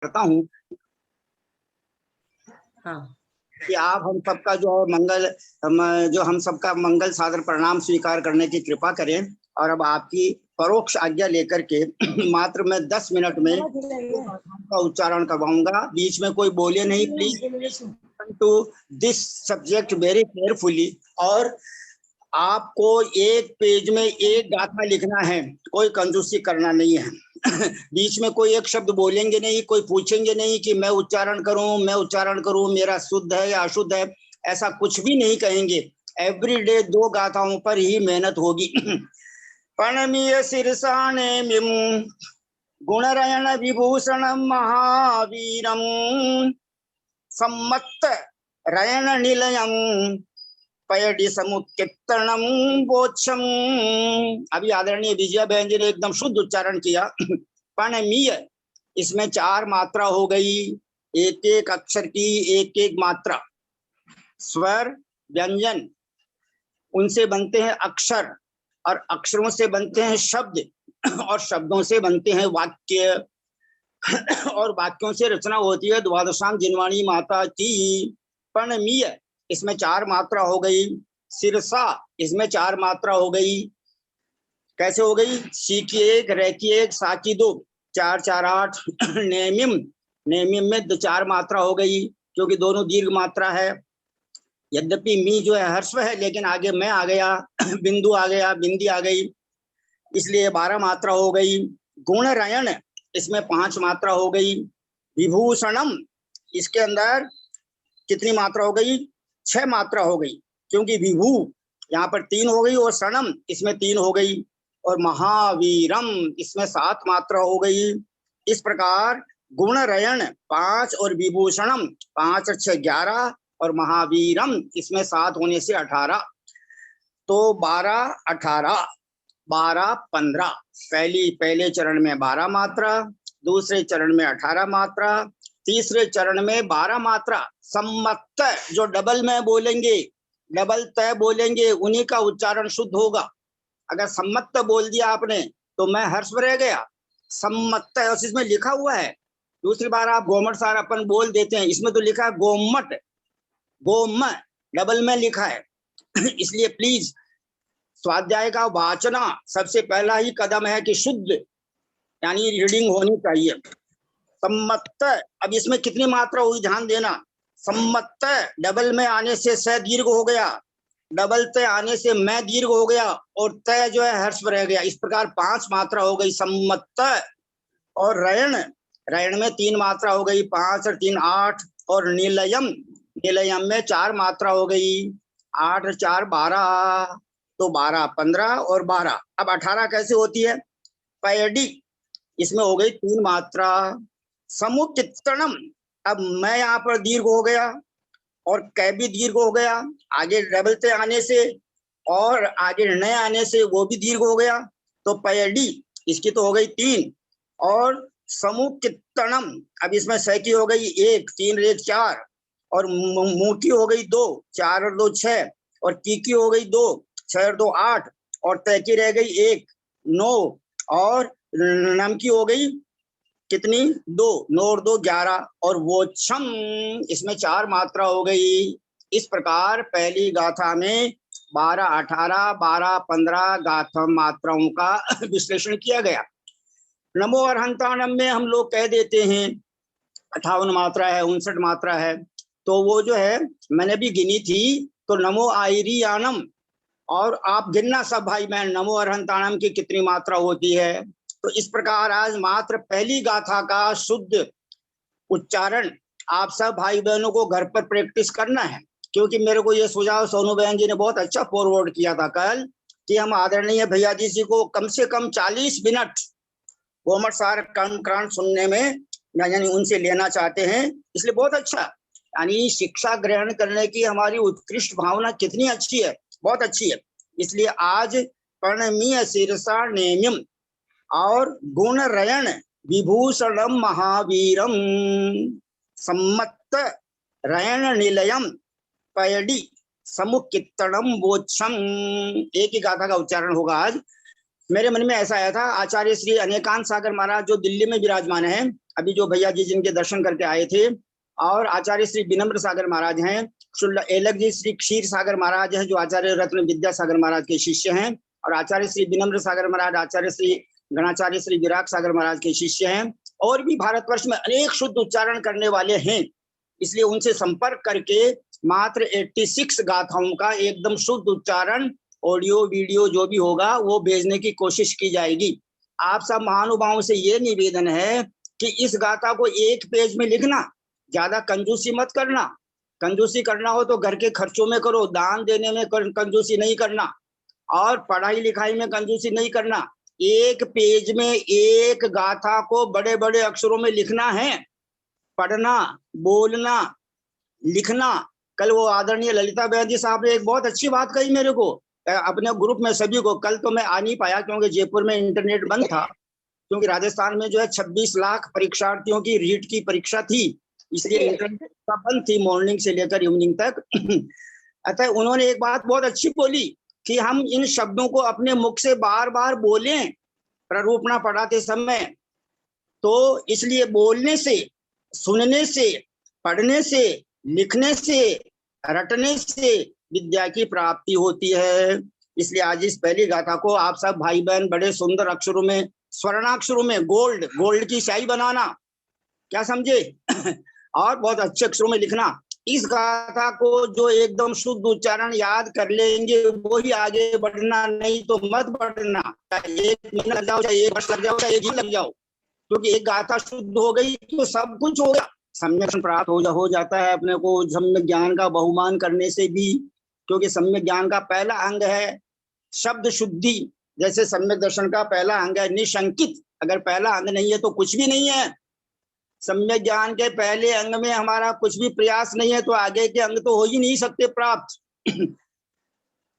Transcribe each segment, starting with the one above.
करता हूँ कि आप हम सबका जो मंगल जो हम सबका मंगल सादर प्रणाम स्वीकार करने की कृपा करें। और अब आपकी परोक्ष आज्ञा लेकर के मात्र मैं 10 मिनट में का उच्चारण करवाऊंगा। बीच में कोई बोले नहीं please, to this subject very carefully. और आपको एक पेज में एक गाथा लिखना है, कोई कंजूसी करना नहीं है। बीच में कोई एक शब्द बोलेंगे नहीं, कोई पूछेंगे नहीं कि मैं उच्चारण करूं मेरा शुद्ध है या अशुद्ध है, ऐसा कुछ भी नहीं कहेंगे। एवरीडे 2 गाथाओं पर ही मेहनत होगी। प्रणमीय शीर्षाणे मिम गुणरयण विभूषणम महावीरम सम्मत्त रयण निलयम पयडी समुत्कीर्तनम बोच्छम। अभी आदरणीय विजया बहन जी ने एकदम शुद्ध उच्चारण किया। प्रणमीय, इसमें 4 मात्रा हो गई, एक एक अक्षर की एक एक मात्रा। स्वर व्यंजन, उनसे बनते हैं अक्षर, और अक्षरों से बनते हैं शब्द, और शब्दों से बनते हैं वाक्य, और वाक्यों से रचना होती है द्वादशांग जिनवाणी माता की। प्रणमीय, इसमें 4 मात्रा हो गई। सिरसा, इसमें 4 मात्रा हो गई। कैसे हो गई? सी की 1, रे की 1, सा की 2, 4 4 8। नेमिम, नेमिम में 4 मात्रा हो गई, क्योंकि दोनों दीर्घ मात्रा है। यद्यपि मी जो है हर्स्व है, लेकिन आगे मैं आ गया, बिंदु आ गया, बिंदी आ गई, इसलिए 12 मात्रा हो गई। गुणरयण, इसमें 5 मात्रा हो गई। विभूषणम, इसके अंदर कितनी मात्रा हो गई? 6 मात्रा हो गई, क्योंकि विभू यहाँ पर 3 हो गई, और सणम इसमें 3 हो गई। और महावीरम, इसमें 7 मात्रा हो गई। इस प्रकार गुणरयण 5 और विभूषणम 5 और 6 11, और महावीरम इसमें 7 होने से 18। तो 12 18 12 15। पहले चरण में 12 मात्रा, दूसरे चरण में 18 मात्रा, तीसरे चरण में 12 मात्रा। सम्मत, जो डबल में बोलेंगे, डबल तय बोलेंगे, उन्हीं का उच्चारण शुद्ध होगा। अगर सम्मत बोल दिया आपने तो मैं हर्ष रह गया। सम्मत, इसमें लिखा हुआ है। दूसरी बार आप गोमट सार अपन बोल देते हैं, इसमें तो लिखा है गोमट, गोम डबल में लिखा है। इसलिए प्लीज स्वाध्याय का वाचना सबसे पहला ही कदम है कि शुद्ध यानी रीडिंग होनी चाहिए। सम्मत, अब इसमें कितनी मात्रा हुई ध्यान देना। सम्मत डबल में आने से स दीर्घ हो गया, डबल तय आने से मैं दीर्घ हो गया, और तय जो है हर्ष रह गया। इस प्रकार 5 मात्रा हो गई सम्मत। और रयण, रयण में 3 मात्रा हो गई, 5 और 3 8। और निलयम, निलयम में 4 मात्रा हो गई, 8 और 4 12। तो 12 15 और 12। अब 18 कैसे होती है? पैडी, इसमें हो गई 3 मात्रा। समुत्कीर्तनम, अब मैं यहाँ पर दीर्घ हो गया, और कै भी दीर्घ हो गया, आगे डबल ते आने से और आगे नए आने से वो भी दीर्घ हो गया। तो पैडी, इसकी तो हो गई 3। और समुत्कीर्तनम, अब इसमें स की हो गई 1, 3 और 1 4, और मुंह की हो गई 2, 4 और 2 6, और की हो गई 2, 6 और 2 8, और तय की रह गई 1 9, और नम की हो गई कितनी? 2, 9 और 2 11, और वो छम, इसमें 4 मात्रा हो गई। इस प्रकार पहली गाथा में 12 18 12 15 गाथा मात्राओं का विश्लेषण किया गया। नमो अर्हंतानम में हम लोग कह देते हैं 58 मात्रा है, 59 मात्रा है। तो वो जो है मैंने भी गिनी थी, तो नमो आयरियानम, और आप गिनना सब भाई बहन, नमो अर्हंतानम की कितनी मात्रा होती है। तो इस प्रकार आज मात्र पहली गाथा का शुद्ध उच्चारण आप सब भाई बहनों को घर पर प्रैक्टिस करना है। क्योंकि मेरे को ये सुझाव सोनू बहन जी ने बहुत अच्छा फॉरवर्ड किया था कल, कि हम आदरणीय भैया जी को कम से कम 40 मिनट गोमट सार कर्मकांड सुनने में यानी उनसे लेना चाहते हैं। इसलिए बहुत अच्छा, यानी शिक्षा ग्रहण करने की हमारी उत्कृष्ट भावना कितनी अच्छी है, बहुत अच्छी है। इसलिए आज प्रणमीय शीर्षा नेमिम और गुणरयण विभूषणम महावीरम सम्मत रयण निलयम पैडी समुत्कीर्तनम वोच्छम। एक ही गाथा का उच्चारण होगा आज। मेरे मन में ऐसा आया था, आचार्य श्री अनेकांत सागर महाराज जो दिल्ली में विराजमान है, अभी जो भैया जी जिनके दर्शन करके आए थे, और आचार्य श्री विनम्र सागर महाराज हैं, एलक जी श्री क्षीर सागर महाराज हैं जो आचार्य रत्न विद्या सागर महाराज के शिष्य हैं, और आचार्य श्री विनम्र सागर महाराज आचार्य श्री गणाचार्य श्री विराट सागर महाराज के शिष्य हैं, और भी भारतवर्ष में अनेक शुद्ध उच्चारण करने वाले हैं। इसलिए उनसे संपर्क करके मात्र 86 गाथाओं का एकदम शुद्ध उच्चारण ऑडियो वीडियो जो भी होगा वो भेजने की कोशिश की जाएगी। आप सब महानुभावों से ये निवेदन है कि इस गाथा को एक पेज में लिखना, ज्यादा कंजूसी मत करना। कंजूसी करना हो तो घर के खर्चों में करो, दान देने में कंजूसी नहीं करना, और पढ़ाई लिखाई में कंजूसी नहीं करना। एक पेज में एक गाथा को बड़े बड़े अक्षरों में लिखना है, पढ़ना, बोलना, लिखना। कल वो आदरणीय ललिता बहन जी साहब ने एक बहुत अच्छी बात कही मेरे को अपने ग्रुप में सभी को। कल तो मैं आ नहीं पाया क्योंकि जयपुर में इंटरनेट बंद था, क्योंकि राजस्थान में जो है 26 लाख परीक्षार्थियों की रीट की परीक्षा थी, इसलिए इंटरनेट बंद थी मॉर्निंग से लेकर इवनिंग तक। अतः उन्होंने एक बात बहुत अच्छी बोली कि हम इन शब्दों को अपने मुख से बार बार बोलें प्ररूपणा पढ़ाते समय। तो इसलिए बोलने से, सुनने से, पढ़ने से, लिखने से, रटने से विद्या की प्राप्ति होती है। इसलिए आज इस पहली गाथा को आप सब भाई बहन बड़े सुंदर अक्षरों में, स्वर्णाक्षरों में, गोल्ड की स्याही बनाना, क्या समझे और बहुत अच्छे अक्षरों में लिखना। इस गाथा को जो एकदम शुद्ध उच्चारण याद कर लेंगे वो ही आगे बढ़ना, नहीं तो मत बढ़ना। चाहे 1 महीना लग जाओ, चाहे 1 वर्ष लग जाओ, चाहे 1 दिन लग जाओ, क्योंकि एक गाथा शुद्ध हो गई तो सब कुछ हो गया। सम्यक प्राप्त हो जाता है अपने को सम्यक ज्ञान का बहुमान करने से भी, क्योंकि सम्यक ज्ञान का पहला अंग है शब्द शुद्धि। जैसे सम्यक दर्शन का पहला अंग है निशंकित, अगर पहला अंग नहीं है तो कुछ भी नहीं है। सम्यक ज्ञान के पहले अंग में हमारा कुछ भी प्रयास नहीं है तो आगे के अंग तो हो ही नहीं सकते प्राप्त।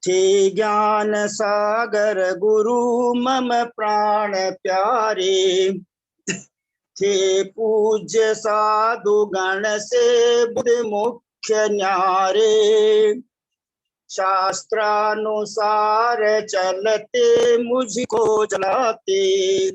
थे ज्ञान सागर गुरु मम प्राण प्यारे, थे पूज्य साधु गण से बुध मुख्य न्यारे, शास्त्रानुसार चलते मुझको जलाते,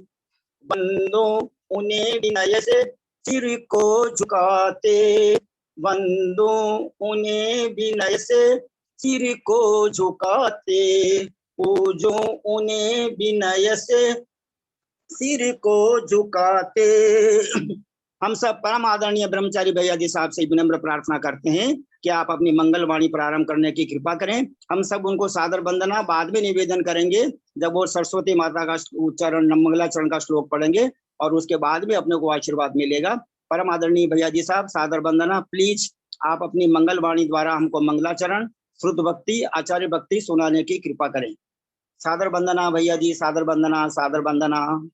बंदो उन्हें विनय से सिर को झुकाते, बंदो उन्हें विनय से सिर को झुकाते, पूजो उन्हें विनय से सिर को झुकाते। हम सब परम आदरणीय ब्रह्मचारी भैया जी साहब से विनम्र प्रार्थना करते हैं कि आप अपनी मंगलवाणी प्रारंभ करने की कृपा करें। हम सब उनको सादर वंदना बाद में निवेदन करेंगे जब वो सरस्वती माता का उच्चारण मंगलाचरण का श्लोक पढ़ेंगे, और उसके बाद में अपने को आशीर्वाद मिलेगा। परम आदरणीय भैया जी साहब सादर वंदना। प्लीज आप अपनी मंगलवाणी द्वारा हमको मंगलाचरण, श्रुत भक्ति, आचार्य भक्ति सुनाने की कृपा करें। सादर वंदना भैया जी, सादर वंदना, सादर वंदना।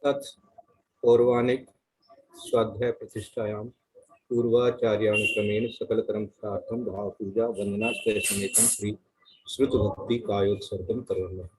पौर्वाणिक स्वाध्याय प्रतिष्ठायां पूर्वाचार्यानुक्रमेण सकल कर्मशार्थम भाव पूजा वंदना समेतम श्री श्रुत भक्ति कायोत्सर्गम करोमि।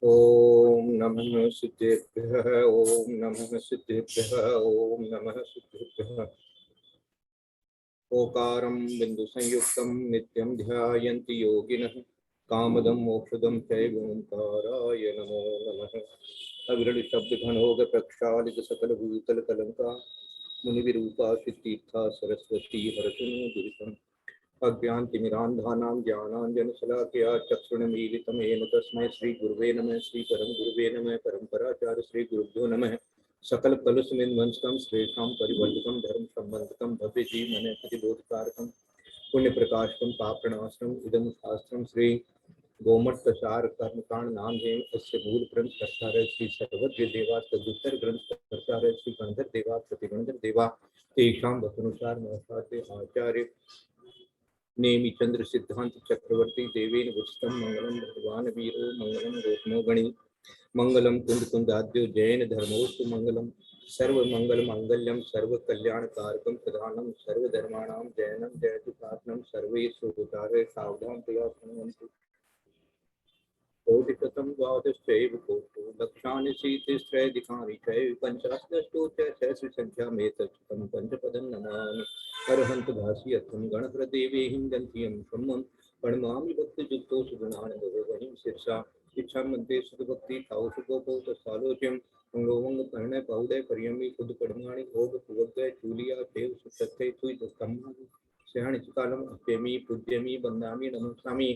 ओम नमः सिद्धेभ्यः, ओम नमः सिद्धेभ्यः, ओम नमः सिद्धेभ्यः। ओकारं बिंदु संयुक्तं नित्यं ध्यायन्ति योगिनः, कामदं मोक्षदं चैव ओंकाराय नमो नमः। अविरल शब्द घनोग प्रक्षालित सकल भूतल कलंका, मुनि विरूपा सिद्धीर्था सरस्वती हरतु दुरितम्। अज्ञानतिमिरान्धानां ज्ञानाञ्जनशलाकया चक्षुरुन्मीलितं येन तस्मै श्रीगुरुवे नमः। श्री परम गुरुवे नमः। परम्पराचार्य श्री गुरुभ्यो नमः। सकल कलुषमिन वंशकम श्रेष्ठम परिवर्तकम धर्म संबंधकम भव्य जीवन प्रतिबोधकारकम पुण्य प्रकाशकम पाप प्रणाशकम इदम शास्त्रम श्री गोमट्टसार कर्मकांड नाम है। इससे मूल ग्रंथ कर्ता श्री सर्वज्ञ देवा तदुत्तर ग्रंथ कर्ता श्री गंधर देवा प्रतिगंधर देवा तेषां वचनुसार महर्षि आचार्य नेमि चंद्र सिद्धांत चक्रवर्ती देवेन वृष्टम मंगलम भगवान वीरो मंगलम गौतमो गणी मंगलम कुंद कुंदाद्यो जैन धर्मोस्तु मंगलम सर्व मंगल मांगल्यम सर्व कल्याण कारकम प्रधानम सर्व धर्माणां जैनम जयतु साधनम सर्वे सुभूतारे सावधान प्रिया सुनवन्तु कोटिशतं द्वादशैव कोटि लक्षाणि शीतिस्त्रैधिकानि चैव पञ्चाशदष्टौ च सहस्रसङ्ख्यामेतच्युतं पञ्चपदं नमामि अर्हन्त भाष्यर्थं गणप्रदेवेहिं गन्त्यं सम्मं प्रणमामि भक्तियुक्तो सुगुणानन्दोगणिं शीर्षा इच्छामन्ते सुखभक्ति तावसुगोपौ तत्सालोच्यं अंगोवंग कर्ण पौदय पर्यमी खुद पड़माणि भोग पुवग्गय चूलिया देव सुसत्ते तुई दुक्कम्मानि स्याणिचकालम अप्यमी पूज्यमी वन्दामि नमस्कामि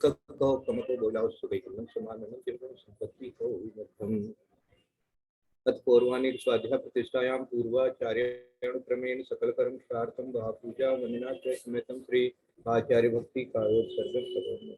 कहो कमको बोलाओ सुगैकलम समानम चिरगम संपत्ति हो विमद्धम तत्पूर्वाणि स्वाध्याय प्रतिष्ठायां पूर्वाचार्यानुक्रमेण सकल कर्म शार्थम भापूजा वंदना च समेतं श्री आचार्य भक्ति कायोत्सर्गं करोमि।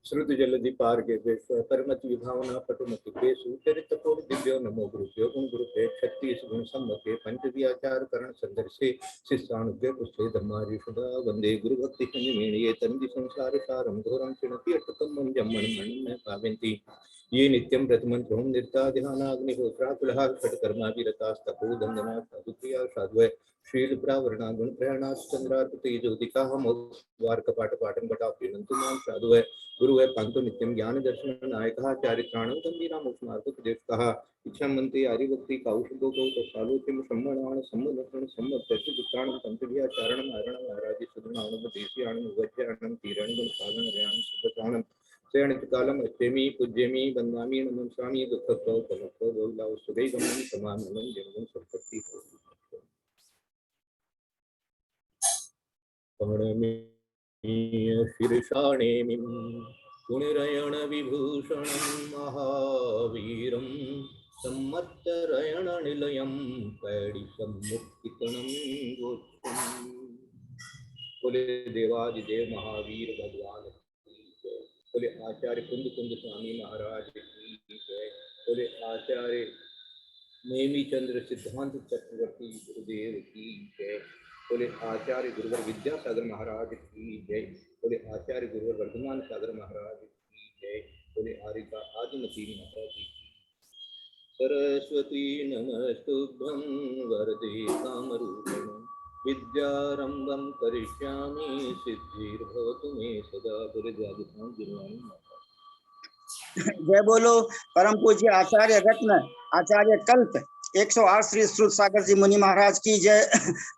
श्रुति जलधि पार के परमति विभावना पटुमति के सुचरित पूर्ण दिव्यो नमो गुरुभ्यो गुण गुरुभ्यो 36 गुण सम्मते पंचदि आचार करण संदर्शे शिष्यानुज्ञ पुष्टे धर्मारि सदा वंदे गुरु भक्ति संयमेणये तन्वि संसार सारं घोरं चिणति अटकं मंजं मणिमणिं पावन्ति ये नित्यं व्रतमन्त्रों निर्ता ध्यानाग्निहोत्राकुलः खट्कर्मा विरतास्तपो दन्दना साधुप्रिया साध्वय शील प्रावरणा गुण प्रयाणाश्चंद्रार्पते ज्योतिका मोद्वार कपाट पाटन बटा प्रीणंतु मां साधुवै गुरु है पांतो नित्यम ज्ञान दर्शन नायकः चारित्राणो गंभीरा मोक्षमार्गोपदेशकः इच्छामन्ते आर्यभक्ति कौशुभोगो तत्सालोच्यं सम्मणान सम्मदर्शन सम्मदर्शि दुक्ताणं पंचभिया चारणं आरणं आराधि सुदृणाणं देशीयाणं उवज्याणं तीरणं गुणपालन रयाणं सुभताणं शयनकालम अत्यमी पूज्यमी वंदामि नमस्कामि दुःखतो कलको बहुलाव सुदैवमं समाननं जन्मं संपत्ति शीर्षाणेमिं पुनरयण विभूषणं महावीरं सम्मत्तरयण निलयं पैडिसम्मुक्तिकणं गोत्रम्। बोले देवादिदेव महावीर भगवान की जय। बोले आचार्य कुंद कुंद स्वामी महाराज की जय। बोले आचार्य नेमी चंद्र सिद्धांत चक्रवर्ती गुरुदेव की जय। बोले आचार्य गुरुवर विद्यासागर महाराज की जय। बोले आचार्य गुरुवर वर्धमान सागर महाराज की जय। बोले आर्यका आदिमती माता जी की। सरस्वती नमस्तुभ्यं वरदे कामरूपिण विद्यारंभं करिष्यामि सिद्धिर्भवतु मे सदा। गुरुजादितां गुरुवाणी माता। जय बोलो परम पूज्य आचार्य रत्न आचार्य कल्प 108 श्री श्रुत सागर जी मुनि महाराज की जय।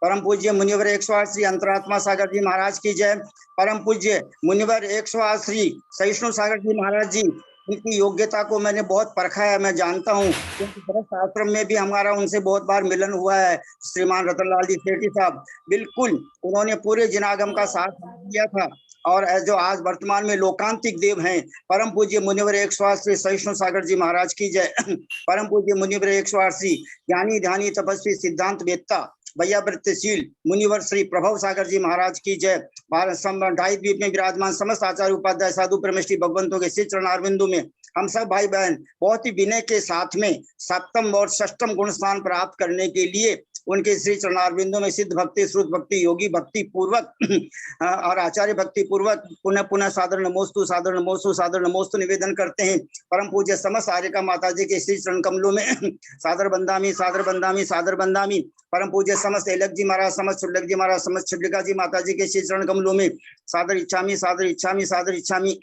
परम पूज्य मुनिवर 108 श्री अंतरात्मा सागर जी महाराज की जय। परम पूज्य मुनिवर 108 श्री सहिष्णु सागर जी महाराज जी, उनकी योग्यता को मैंने बहुत परखा है, मैं जानता हूँ क्योंकि गृहस्थ आश्रम में भी हमारा उनसे बहुत बार मिलन हुआ है। श्रीमान रतनलाल जी सेठी साहब, बिल्कुल उन्होंने पूरे जिनागम का साथ दिया था और जो आज वर्तमान में लोकांतिक देव हैं परम पूज्य मुनिवर 108 श्री सहिष्णु सागर जी महाराज की जय। परम पूज्य मुनिवर 108 श्री ज्ञानी ध्यानी तपस्वी सिद्धांत वेत्ता भैया वृत्तशील मुनिवर श्री प्रभव सागर जी महाराज की जय। भारत ढाई द्वीप में विराजमान समस्त आचार्य उपाध्याय साधु परमेष्ठी भगवंतों के श्री चरणारविंदों में हम सब भाई बहन बहुत ही विनय के साथ में सप्तम और षष्टम गुण स्थान प्राप्त करने के लिए उनके श्री चरणारविंदों में सिद्ध भक्ति, श्रुत भक्ति, योगी भक्ति पूर्वक और आचार्य भक्ति पूर्वक पुनः पुनः सादर नमोस्तु, सादर नमोस्तु, सादर नमोस्तु निवेदन करते हैं। परम पूज्य समस्त आर्यका माता जी के श्री चरण कमलों में सादर बंदामी, सादर बंदामी, सादर बंदामी। परम पूज्य समस्त एलक जी महाराज, समस्त छुल्लक जी महाराज, समस्त छिल्लिका जी माता जी के श्री चरण कमलों में सादर इच्छामी, सादर इच्छामी, सादर इच्छामी।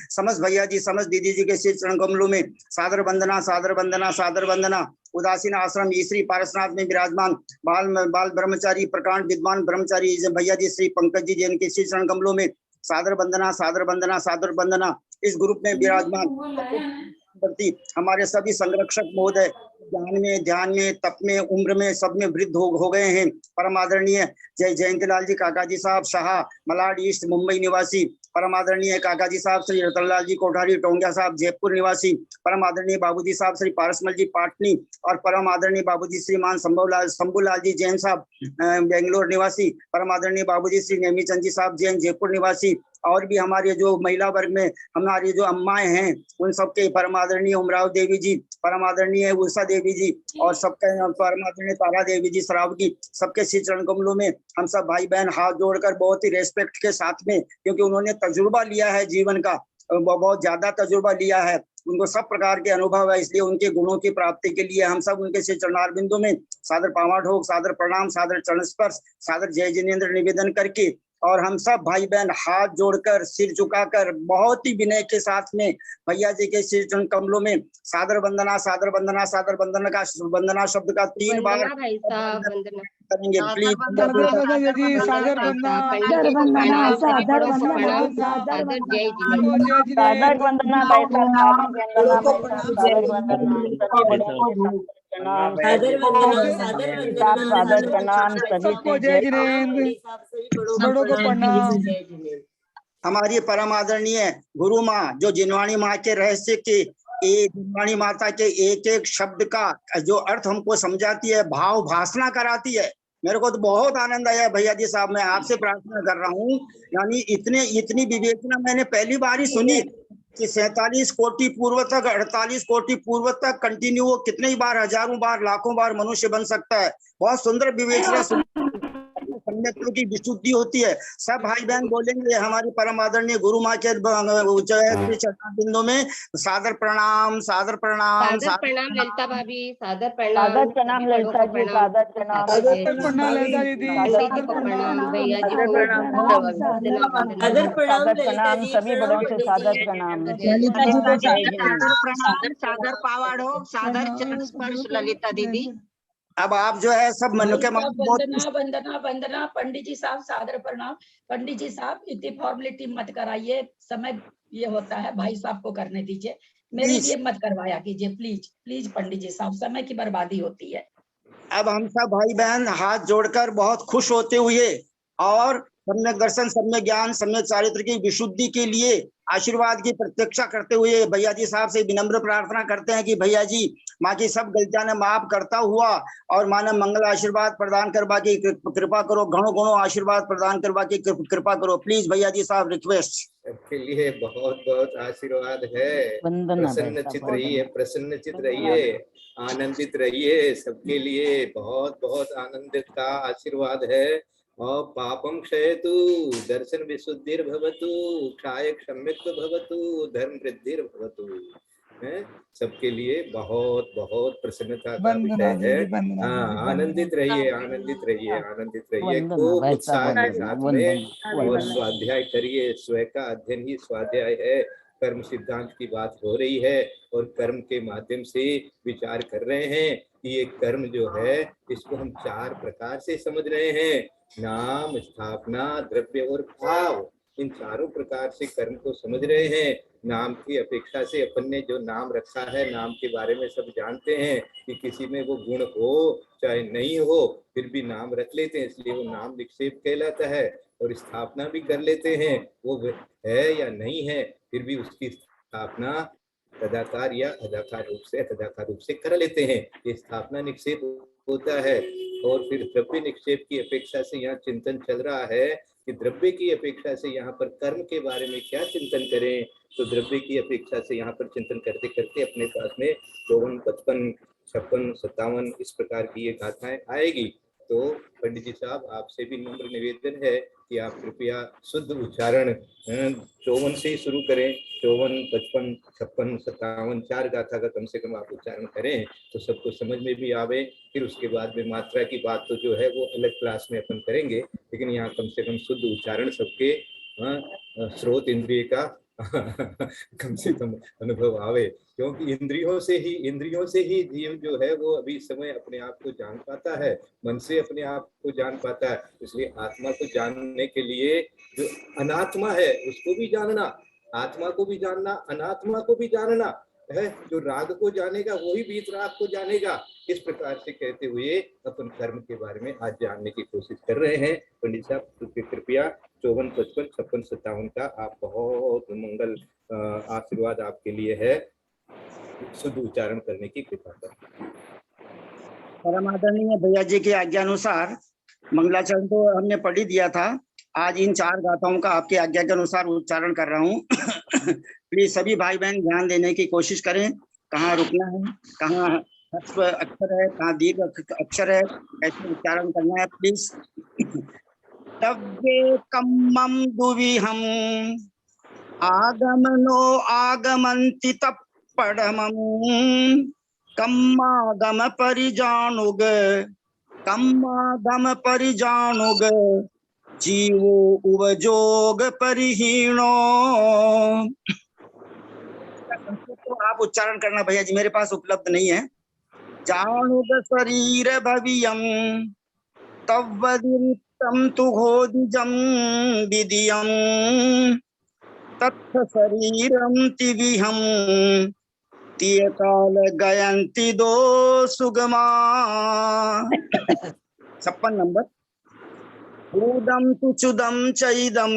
समस्त भैया जी, समस्त दीदी जी के श्री चरण कमलों में सादर वंदना, सादर वंदना, सादर वंदना। उदासीन आश्रम श्री पारसनाथ में विराजमान बाल ब्रह्मचारी, प्रकांड विद्वान ब्रह्मचारी भैया जी श्री पंकज जी जैन के श्री चरण कमलों में सादर वंदना, सादर वंदना, सादर वंदना। इस ग्रुप में विराजमान हमारे सभी संरक्षक महोदय ध्यान में तप में उम्र में सब में वृद्ध हो गए हैं। परम आदरणीय जय जयंतलाल जी काका जी साहब शाह मलाड ईस्ट मुंबई निवासी, परम आदरणीय काका जी साहब श्री रतनलाल जी कोठारी टोंगिया साहब जयपुर निवासी, परम आदरणीय बाबूजी साहब श्री पारसमल जी पाटनी और परम आदरणीय बाबूजी श्रीमान शंभूलाल जी जैन साहब बेंगलोर निवासी, परम आदरणीय बाबूजी श्री नेमीचंद जी साहब जैन जयपुर निवासी, और भी हमारे जो महिला वर्ग में हमारी जो अम्माएं हैं उन सबके परम आदरणीय उमराव देवी जी, परम आदरणीय उषा देवी जी और सबके परम आदरणीय तारा देवी जी श्रावकी, सबके श्री चरण कमलों में हम सब भाई बहन हाथ जोड़कर बहुत ही रेस्पेक्ट के साथ में, क्योंकि उन्होंने तजुर्बा लिया है जीवन का, बहुत ज्यादा तजुर्बा लिया है, उनको सब प्रकार के अनुभव है, इसलिए उनके गुणों की प्राप्ति के लिए हम सब उनके श्री चरणारविंदों में सादर पावा ढोक, सादर प्रणाम, सादर चरण स्पर्श, सादर जय जिनेन्द्र निवेदन करके और हम सब भाई बहन हाथ जोड़कर सिर झुकाकर बहुत ही विनय के साथ में भैया जी के श्री चरण कमलों में सादर वंदना, सादर वंदना, सादर वंदना का वंदना शब्द का 3 बार करेंगे प्लीज। सादर वंदना, सादर वंदना, सादर जय सादर वंदना भाई साहब, सादर वंदना, सादर वंदना सभी बड़ों प्रणाम, सादर प्रणाम सभी को जय जिनेंद्र, बड़ों को प्रणाम। हमारी परम आदरणीय गुरु माँ जो जिनवाणी माँ के रहस्य के जिनवाणी माता के एक एक शब्द का जो अर्थ हमको समझाती है, भाव भाषणा कराती है, मेरे को तो बहुत आनंद आया भैया जी साहब। मैं आपसे प्रार्थना कर रहा हूँ, यानी इतनी विवेचना मैंने पहली बार ही सुनी कि 47 कोटि पूर्व तक 48 कोटि पूर्व तक कंटिन्यू वो कितने ही बार, हजारों बार, लाखों बार मनुष्य बन सकता है। बहुत सुंदर विवेचना सम्यक्तों की विशुद्धि होती है। सब भाई बहन बोलेंगे हमारी परम आदरणीय गुरु माँ के चरणारविंदों में सादर प्रणाम, सादर प्रणाम, सादर प्रणाम ललिता भाभी, सादर सादर प्रणाम ललिता जी, सादर प्रणाम, सादर प्रणाम ललिता दीदी, सादर प्रणाम भैया जी को, सादर प्रणाम सभी बड़ों से सादर प्रणाम, ललिता जी को सादर प्रणाम, सादर पावाड़ो, सादर चरण स्पर्श ललिता दीदी। अब आप जो है सब मनु के वंदना वंदना वंदना। पंडित जी साहब सादर प्रणाम। पंडित जी साहब इतनी फॉर्मेलिटी मत कराइए, समय ये होता है, भाई साहब को करने दीजिए, मेरे लिए मत करवाया कीजिए प्लीज प्लीज। पंडित जी साहब समय की बर्बादी होती है। अब हम सब भाई बहन हाथ जोड़कर बहुत खुश होते हुए और सम्यक दर्शन, सम्यक ज्ञान, सम्यक चारित्र की विशुद्धि के लिए आशीर्वाद की प्रतीक्षा करते हुए भैया जी साहब से विनम्र प्रार्थना करते हैं कि भैया जी माँ की सब गलतियां ने माफ करता हुआ और मानव मंगल आशीर्वाद प्रदान करवा की कृपा करो, घणों घणों आशीर्वाद प्रदान करवा की कृपा करो प्लीज भैया जी साहब, रिक्वेस्ट। सबके लिए बहुत बहुत आशीर्वाद है। प्रसन्न चित रहिए, प्रसन्न चित रहिए, आनंदित रहिए, सबके लिए बहुत बहुत आनंदित का आशीर्वाद है। और पापम क्षयतु, दर्शन विशुद्धिर्भवतु, क्षाय क्षम्यत्व भवतु, धर्म वृद्धिर्भवतु। सबके लिए बहुत बहुत प्रसन्नता का विषय है। आनंदित रहिए, आनंदित रहिए, आनंदित रहिए, खूब उत्साह के साथ में और स्वाध्याय करिए। स्वयं का अध्ययन ही स्वाध्याय है। कर्म सिद्धांत की बात हो रही है और कर्म के माध्यम से विचार कर रहे हैं कि ये कर्म जो है इसको हम 4 प्रकार से समझ रहे हैं, नाम, स्थापना, द्रव्य और भाव। इन चारों प्रकार से कर्म को समझ रहे हैं। नाम की अपेक्षा से अपन ने जो नाम रखा है, नाम के बारे में सब जानते हैं कि किसी में वो गुण हो चाहे नहीं हो, फिर भी नाम रख लेते हैं, इसलिए वो नाम विक्षेप कहलाता है। और स्थापना भी कर लेते हैं, वो है या नहीं है, फिर भी उसकी स्थापना तदाकार या अदाकार रूप से कर लेते हैं। ये स्थापना निक्षेप होता है। और फिर द्रव्य निक्षेप की अपेक्षा से यहाँ चिंतन चल रहा है कि द्रव्य की अपेक्षा से यहाँ पर कर्म के बारे में क्या चिंतन करें। तो द्रव्य की अपेक्षा से यहाँ पर चिंतन करते करते अपने पास में 54, 55, 56, 57 इस प्रकार की ये गाथाएं आएगी। तो पंडित जी साहब, आपसे भी नम्र निवेदन है कि आप कृपया शुद्ध उच्चारण 54 से ही शुरू करें। 54, 55, 56, 57 4 गाथा का कम से कम आप उच्चारण करें तो सबको समझ में भी आवे। फिर उसके बाद में मात्रा की बात तो जो है वो अलग क्लास में अपन करेंगे, लेकिन यहाँ कम से कम शुद्ध उच्चारण सबके स्रोत इंद्रिय का कम से कम अनुभव आवे। क्योंकि इंद्रियों से ही जीव जो है वो अभी समय अपने आप को जान पाता है, मन से अपने आप को जान पाता है। इसलिए आत्मा को जानने के लिए जो अनात्मा है उसको भी जानना, आत्मा को भी जानना, अनात्मा को भी जानना है। जो राग को जानेगा वही वीतराग को जानेगा। इस प्रकार से कहते हुए अपन कर्म के बारे में आज जानने की कोशिश कर रहे हैं। पंडित साहब कृपया 54, 55, 56, 57 का आप बहुत मंगल आशीर्वाद आपके लिए है, शुद्ध उच्चारण करने की कृपा करें। परम आदरणीय भैया जी की आज्ञा अनुसार मंगलाचरण तो हमने पढ़ ही दिया था। आज इन 4 गाथाओं का आपकी आज्ञा के अनुसार उच्चारण कर रहा हूँ। प्लीज सभी भाई बहन ध्यान देने की कोशिश करें, कहाँ रुकना है, कहाँ ह्रस्व अक्षर है, कहाँ दीर्घ अक्षर है, कैसे उच्चारण करना है प्लीज। तव्ये कम्मं दुविहम् आगमनो आगमन्ति तप्पडमम् कम्मागम परिजानुग कम्मागम परिजानुग जीवो उवजोग परिहीणो। तो आप उच्चारण करना भैया जी, मेरे पास उपलब्ध नहीं है। जानुग शरीर भवियम तव्वदिरिक्तं तु घोदिजं विदियं तत्थ शरीरं तिविहं तियकाल गयन्ति दो सुगमा। 56 नंबर। ऊदं तु चुदं चैदं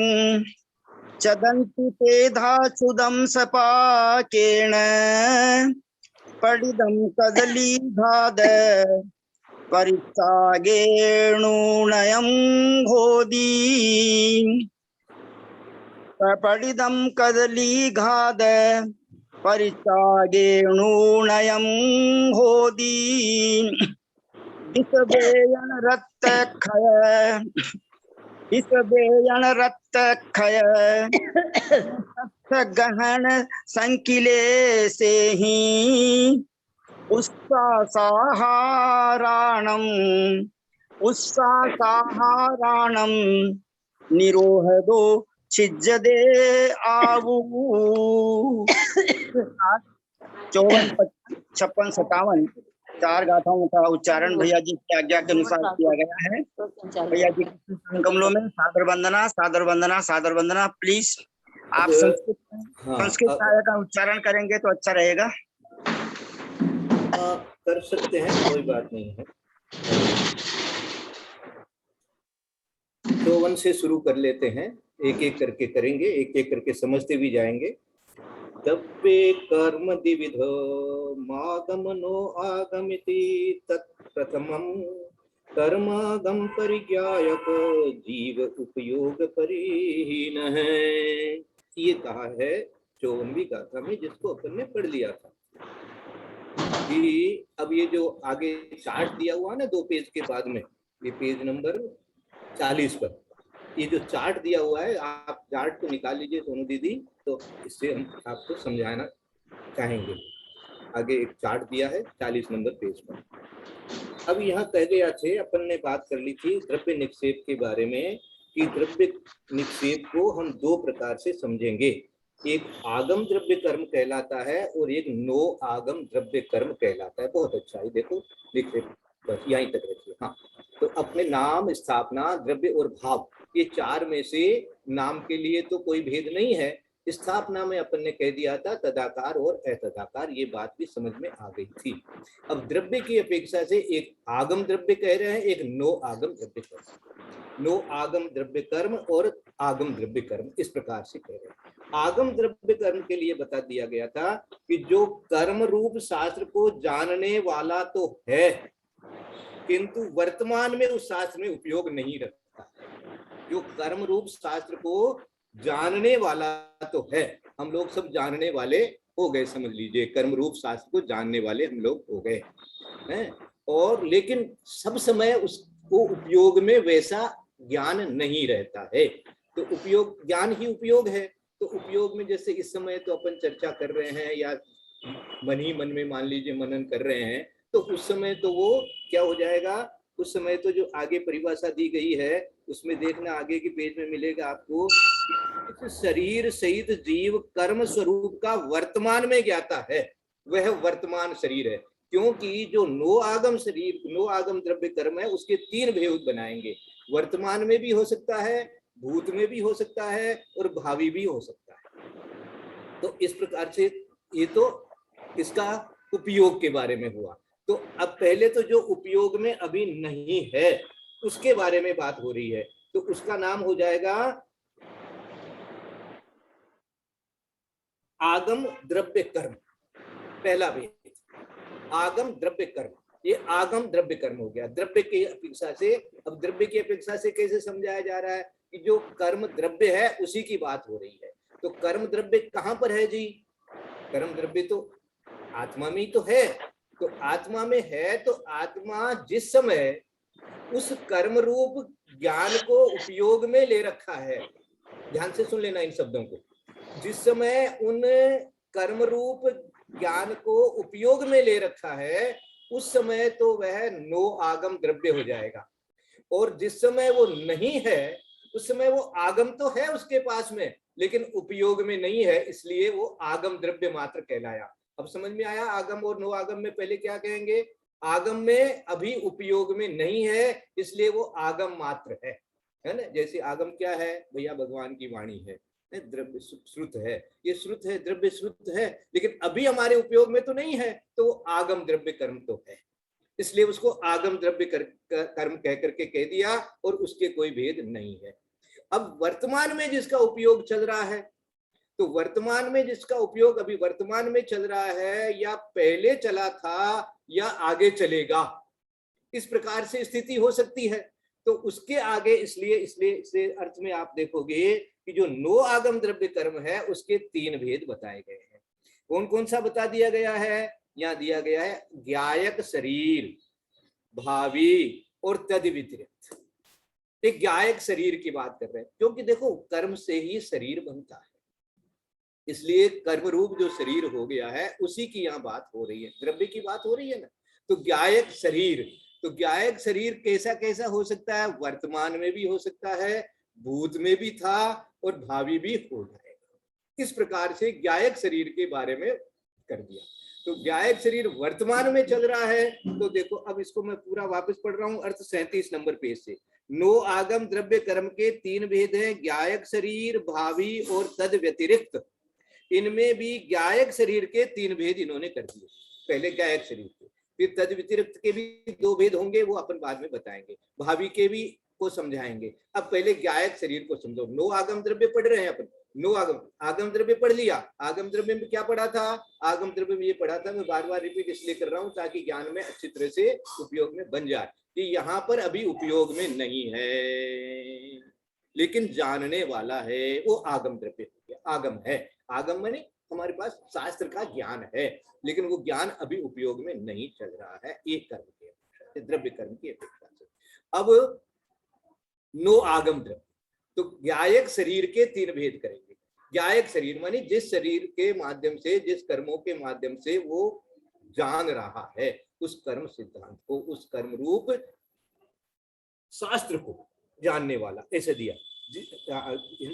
चदन्ति तेधा चुदं सपाकेण पडिदं कदलीघाद परित्यागेणुनयं घोदी। पडिदं कदलीघाद परित्यागेणुनयं घोदी। इसबेयन रक्त खय गहन संकिले से ही उत्साहाराणम निरोहदो छिज्जदे आवू। 54, 56, 57 4 गाथाओं का उच्चारण भैया जी की आज्ञा के अनुसार किया गया है। भैया जी कमलों में सादर वंदना, सादर वंदना, सादर वंदना। प्लीज आप संस्कृत का उच्चारण करेंगे तो अच्छा रहेगा। कर सकते हैं, कोई बात नहीं है। 54 से शुरू कर लेते हैं, एक एक करके करेंगे, एक एक करके समझते भी जाएंगे। तप्पे कर्म द्विविधो मागमनो आगमिति तत्प्रथमं कर्मागम परिज्ञायको जीव उपयोग परिहीनः। ये कहा है 54वीं गाथा में, जिसको अपन ने पढ़ लिया था कि अब ये जो आगे चार्ट दिया हुआ ना 2 पेज के बाद में, ये पेज नंबर 40 पर ये जो चार्ट दिया हुआ है, आप चार्ट को निकाल लीजिए सोनू दीदी, तो इससे हम आपको समझाना चाहेंगे। आगे एक चार्ट दिया है 40 नंबर पेज पर। अब यहाँ पहले अच्छे अपन ने बात कर ली थी द्रव्य निक्षेप के बारे में कि द्रव्य निक्षेप को हम 2 प्रकार से समझेंगे। एक आगम द्रव्य कर्म कहलाता है और एक नो आगम द्रव्य कर्म कहलाता है। बहुत अच्छा है, देखो निक्षेप बस यहीं तक रखिए। हाँ, तो अपने नाम, स्थापना, द्रव्य और भाव, ये 4 में से नाम के लिए तो कोई भेद नहीं है। स्थापना में अपन ने कह दिया था तदाकार और अतदाकार, ये बात भी समझ में आ गई थी। अब द्रव्य की अपेक्षा से एक आगम द्रव्य कह रहे हैं, एक नो आगम द्रव्य कर्म। नो आगम द्रव्य कर्म और आगम द्रव्य कर्म इस प्रकार से कह रहे हैं। आगम द्रव्य कर्म के लिए बता दिया गया था कि जो कर्म रूप शास्त्र को जानने वाला तो है, किंतु वर्तमान में उस शास्त्र में उपयोग नहीं रखता है। जो कर्म रूप शास्त्र को जानने वाला तो है, हम लोग सब जानने वाले हो गए, समझ लीजिए कर्म रूप शास्त्र को जानने वाले हम लोग हो गए हैं, और लेकिन सब समय उसको उपयोग में वैसा ज्ञान नहीं रहता है। तो उपयोग, ज्ञान ही उपयोग है। तो उपयोग में जैसे इस समय तो अपन चर्चा कर रहे हैं या मन ही मन में मान लीजिए मनन कर रहे हैं, तो उस समय तो वो क्या हो जाएगा, उस समय तो जो आगे परिभाषा दी गई है उसमें देखना, आगे के पेज में मिलेगा आपको, शरीर सहित जीव कर्म स्वरूप का वर्तमान में ज्ञाता है, वह वर्तमान शरीर है। क्योंकि जो नो आगम शरीर, नो आगम द्रव्य कर्म है, उसके 3 भेद बनाएंगे। वर्तमान में भी हो सकता है, भूत में भी हो सकता है, और भावी भी हो सकता है। तो इस प्रकार से ये तो इसका उपयोग के बारे में हुआ। तो अब पहले तो जो उपयोग में अभी नहीं है उसके बारे में बात हो रही है, तो उसका नाम हो जाएगा आगम द्रव्य कर्म। पहला भेद आगम द्रव्य कर्म, ये आगम द्रव्य कर्म हो गया। द्रव्य की अपेक्षा से, अब द्रव्य की अपेक्षा से कैसे समझाया जा रहा है कि जो कर्म द्रव्य है उसी की बात हो रही है। तो कर्म द्रव्य कहां पर है जी? कर्म द्रव्य तो आत्मा में ही तो है। तो आत्मा में है तो आत्मा जिस समय उस कर्म रूप ज्ञान को उपयोग में ले रखा है, ध्यान से सुन लेना इन शब्दों को, जिस समय उन कर्म रूप ज्ञान को उपयोग में ले रखा है उस समय तो वह नो आगम द्रव्य हो जाएगा। और जिस समय वो नहीं है उस समय वो आगम तो है उसके पास में, लेकिन उपयोग में नहीं है, इसलिए वो आगम द्रव्य मात्र कहलाया। अब समझ में आया आगम और नो आगम में पहले क्या कहेंगे? आगम में अभी उपयोग में नहीं है, इसलिए वो आगम मात्र है ना। जैसे आगम क्या है भैया? भगवान की वाणी है, द्रव्य श्रुत है, ये श्रुत है, द्रव्य श्रुत है, लेकिन अभी हमारे उपयोग में तो नहीं है, तो आगम द्रव्य कर्म तो है, इसलिए उसको आगम द्रव्य कर्म कह करके कह दिया, और उसके कोई भेद नहीं है। अब वर्तमान में जिसका उपयोग चल रहा है, तो वर्तमान में जिसका उपयोग अभी वर्तमान में चल रहा है, या पहले चला था या आगे चलेगा, इस प्रकार से स्थिति हो सकती है। तो उसके आगे इसलिए इसलिए अर्थ में आप देखोगे कि जो नो आगम द्रव्य कर्म है उसके 3 भेद बताए गए हैं। कौन कौन सा बता दिया गया है? यहाँ दिया गया है ज्ञायक शरीर, भावी और तद व्यतिरिक्त। एक ज्ञायक शरीर की बात कर रहे हैं, क्योंकि देखो कर्म से ही शरीर बनता है, इसलिए कर्म रूप जो शरीर हो गया है उसी की यहाँ बात हो रही है, द्रव्य की बात हो रही है ना। तो ज्ञायक शरीर, तो ज्ञायक शरीर कैसा कैसा हो सकता है? वर्तमान में भी हो सकता है, भूत में भी था, और भावी भी हो जाएगा। इस प्रकार से ज्ञायक शरीर के बारे में कर दिया। तो ज्ञायक शरीर वर्तमान में चल रहा है, तो देखो अब इसको मैं पूरा वापस पढ़ रहा हूं, अर्थ 37 नंबर पेज से। नो आगम द्रव्य कर्म के 3 भेद हैं, ज्ञायक शरीर, भावी और तद व्यतिरिक्त। इनमें भी ज्ञायक शरीर के 3 भेद इन्होंने कर दिए, पहले ज्ञायक शरीर के, फिर तद व्यतिरिक्त के भी 2 भेद होंगे, वो अपन बाद में बताएंगे, भावी के भी को समझाएंगे। अब पहले ज्ञायक शरीर को समझो। नो आगम द्रव्य पढ़ रहे हैं अपन, नो आगम द्रव्य पढ़ लिया। आगम द्रव्य में क्या पढ़ा था? आगम द्रव्य में ये पढ़ा था, मैं बार बार रिपीट इसलिए कर रहा हूं ताकि ज्ञान में अच्छी तरह से उपयोग में बन जाए, कि यहाँ पर अभी उपयोग में नहीं है लेकिन जानने वाला है, वो आगम द्रव्य हो गया। आगम है, आगम माने हमारे पास शास्त्र का ज्ञान है, लेकिन वो ज्ञान अभी उपयोग में नहीं चल रहा है, एक कर्म की अपेक्षा से, द्रव्य कर्म की अपेक्षा से। अब नो आगम द्रव्य, तो ज्ञायक शरीर के 3 भेद करेंगे। ज्ञायक शरीर मानी जिस शरीर के माध्यम से, जिस कर्मों के माध्यम से वो जान रहा है उस कर्म सिद्धांत को, उस कर्म रूप शास्त्र को जानने वाला, ऐसे दिया।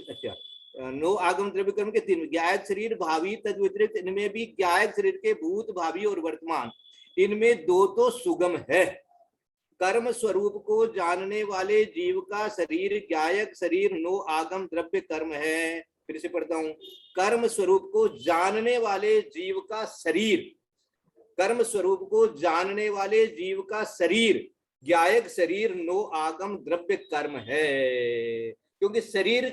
अच्छा, नो आगम द्रव्य कर्म के 3, ज्ञायक शरीर, भावी, तद व्यतिरिक्त। इनमें भी ज्ञायक शरीर के भूत, भावी और वर्तमान, इनमें 2 तो सुगम है। कर्म स्वरूप को जानने वाले जीव का शरीर ज्ञायक शरीर नो आगम द्रव्य कर्म है। फिर से पढ़ता हूं, कर्म स्वरूप को जानने वाले जीव का शरीर, कर्म स्वरूप को जानने वाले जीव का शरीर ज्ञायक शरीर नो आगम द्रव्य कर्म है। क्योंकि शरीर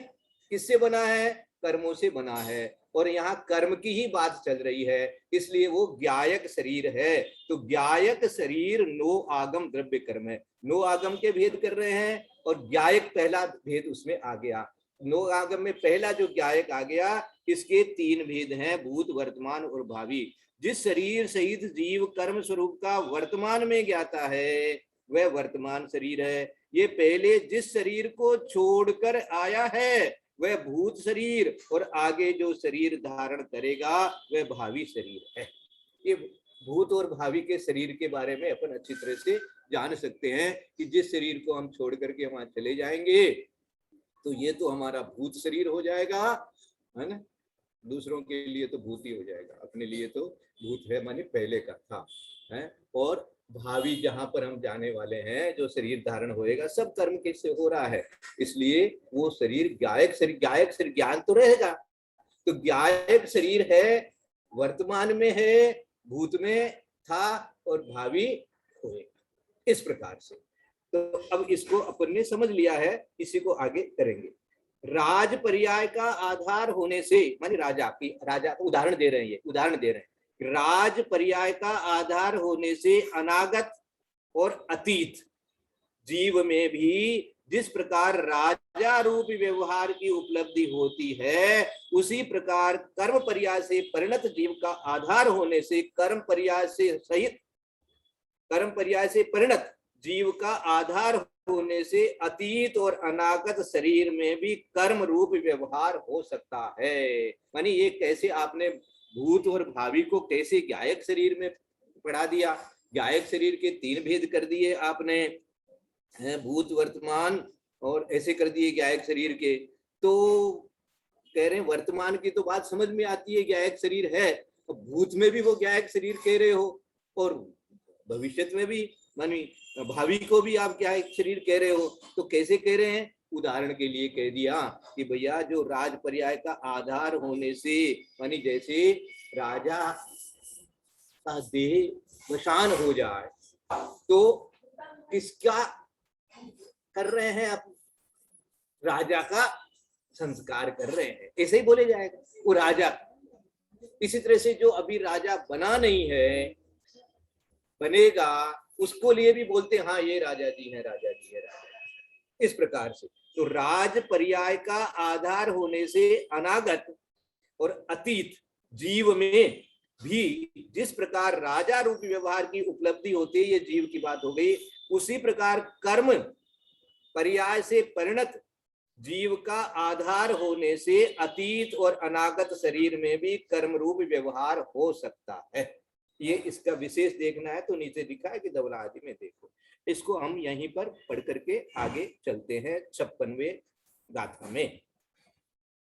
किससे बना है? कर्मों से बना है, और यहाँ कर्म की ही बात चल रही है, इसलिए वो ज्ञायक शरीर है। तो ज्ञायक शरीर नो आगम द्रव्य कर्म है। नो आगम के भेद कर रहे हैं और ज्ञायक पहला भेद उसमें आ गया। नो आगम में पहला जो ज्ञायक आ गया, इसके 3 भेद हैं, भूत, वर्तमान और भावी। जिस शरीर सहित जीव कर्म स्वरूप का वर्तमान में ज्ञाता है वह वर्तमान शरीर है। ये पहले जिस शरीर को छोड़कर आया है वह भूत शरीर, और आगे जो शरीर धारण करेगा वह भावी शरीर है। ये भूत और भावी के शरीर के बारे में अपन अच्छी तरह से जान सकते हैं कि जिस शरीर को हम छोड़ करके वहां चले जाएंगे तो ये तो हमारा भूत शरीर हो जाएगा, है ना। दूसरों के लिए तो भूत ही हो जाएगा, अपने लिए तो भूत है, माने पहले का था, है। और भावी जहां पर हम जाने वाले हैं, जो शरीर धारण होएगा, सब कर्म कैसे हो रहा है, इसलिए वो शरीर ज्ञायक शरीर, ज्ञायक शरीर ज्ञान तो रहेगा। तो ज्ञायक शरीर है, वर्तमान में है, भूत में था और भावी होएगा, इस प्रकार से। तो अब इसको अपन ने समझ लिया है, इसी को आगे करेंगे। राज पर्याय का आधार होने से, माने राजा की, राजा उदाहरण दे रहे हैं, ये उदाहरण दे रहे हैं, राज पर्याय का आधार होने से अनागत और अतीत जीव में भी जिस प्रकार राजा रूप व्यवहार की उपलब्धि होती है, उसी प्रकार कर्म पर्याय से परिणत जीव का आधार होने से कर्म पर्याय से सहित, कर्म पर्याय से परिणत जीव का आधार होने से अतीत और अनागत शरीर में भी कर्म रूप व्यवहार हो सकता है। मानी ये कैसे आपने भूत और भावी को कैसे ज्ञायक शरीर में पढ़ा दिया। ज्ञायक शरीर के 3 भेद कर दिए आपने, भूत, वर्तमान और ऐसे कर दिए ज्ञायक शरीर के। तो कह रहे हैं वर्तमान की तो बात समझ में आती है, ज्ञायक शरीर है, तो भूत में भी वो ज्ञायक शरीर कह रहे हो और भविष्य में भी, मानी भावी को भी आप ज्ञायक शरीर कह रहे हो। तो कैसे कह रहे हैं, उदाहरण के लिए कह दिया कि भैया जो राज पर्याय का आधार होने से, मानी जैसे राजा का देह मशान हो जाए तो किसका कर रहे हैं आप, राजा का संस्कार कर रहे हैं, ऐसे ही बोले जाएगा वो राजा। इसी तरह से जो अभी राजा बना नहीं है, बनेगा, उसको लिए भी बोलते हैं हाँ ये राजा जी है, राजा जी है, राजा। इस प्रकार से तो राज पर्याय का आधार होने से अनागत और अतीत जीव में भी जिस प्रकार राजा रूप व्यवहार की उपलब्धि होती है, ये जीव की बात हो गई, उसी प्रकार कर्म पर्याय से परिणत जीव का आधार होने से अतीत और अनागत शरीर में भी कर्म रूप व्यवहार हो सकता है। ये इसका विशेष देखना है तो नीचे लिखा है कि धवला आदि में देखो। इसको हम यहीं पर पढ़ करके आगे चलते हैं 56वें गाथा में।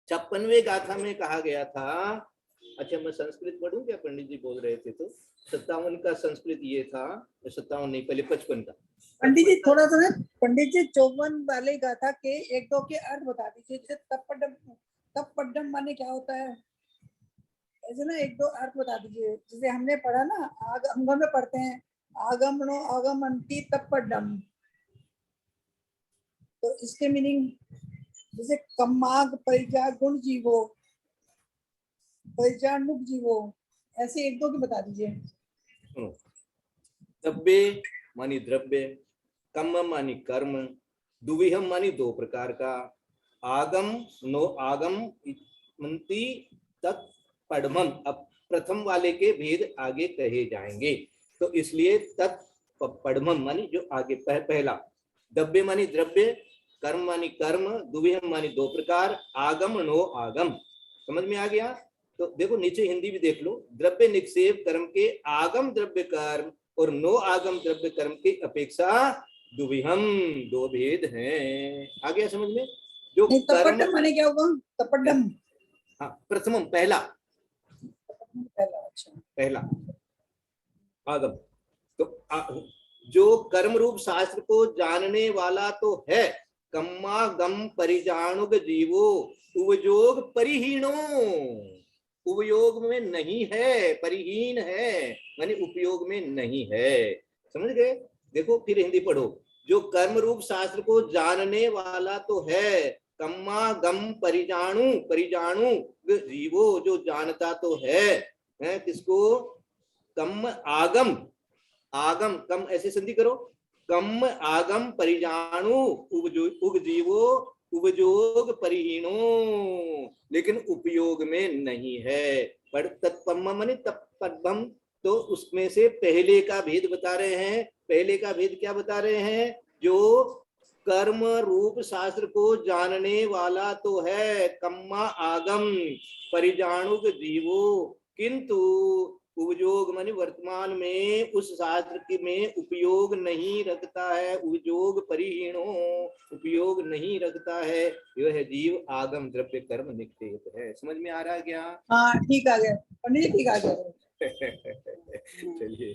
56वें गाथा में कहा गया था, अच्छा मैं संस्कृत पढ़ूं क्या, पंडित जी बोल रहे थे तो 57 का संस्कृत ये था, 57 नहीं पहले 55 का। पंडित जी थोड़ा सा, पंडित जी 54 वाले गाथा के 1-2 के अर्थ बता दीजिए। जैसे तप्पड्डम माने क्या होता है, ऐसे ना 1-2 अर्थ बता दीजिए। जैसे हमने पढ़ा ना, अंगम में पढ़ते हैं आगमनो आगमंती तप्पड्डम, तो इसके मीनिंग जैसे कम्माग परिजा गुण जीवो, परिजानुक जीवो, ऐसे 1-2 के बता दीजिए। द्रव्य मानी द्रव्य, कम्म मानी कर्म, दुविहम मानी 2 प्रकार का, आगम नो आगम मंती तत्पडमम। अब प्रथम वाले के भेद आगे कहे जाएंगे, तो इसलिए तत्पडमम मानी जो आगे पहला, द्रव्य मानी द्रव्य, कर्म मानी कर्म, दुविहम मानी 2 प्रकार, आगम नो आगम। समझ में आ गया? तो देखो नीचे हिंदी भी देख लो, द्रव्य निक्षेप कर्म के आगम द्रव्य कर्म और नो आगम द्रव्य कर्म की अपेक्षा दुविहम 2 भेद हैं। आ गया समझ में? जो तप्पड्डम माने क्या होगा? तप्पड्डम, हाँ प्रथमम पहला, अच्छा पहला आगम। तो जो कर्म रूप शास्त्र को जानने वाला तो है, कम्मा गम परिजानुग जीवो उपयोग परिहीनो, उपयोग में नहीं है, परिहीन है माने उपयोग में नहीं है। समझ गए? देखो फिर हिंदी पढ़ो, जो कर्म रूप शास्त्र को जानने वाला तो है कम्मा गम परिजाणु, परिजाणु जीवो जो जानता तो है किसको, कम आगम, आगम कम ऐसे संधि करो, कम आगम परिजाणु उग जीवो उपयोग परिहीनो, लेकिन उपयोग में नहीं है। पर तत्पम माने तत्पदम, तो उसमें से पहले का भेद बता रहे हैं। पहले का भेद क्या बता रहे हैं, जो कर्म रूप शास्त्र को जानने वाला तो है, कम्मा आगम परिजाणुक जीवो, किंतु उपयोग माने वर्तमान में उस शास्त्र के में उपयोग नहीं रखता है, उपयोग परिहीणो, उपयोग नहीं रखता है, यह जीव आगम द्रव्य कर्म निक्षेप है। समझ में आ रहा है क्या? हाँ ठीक आ गया पंडित जी, ठीक आ गया। चलिए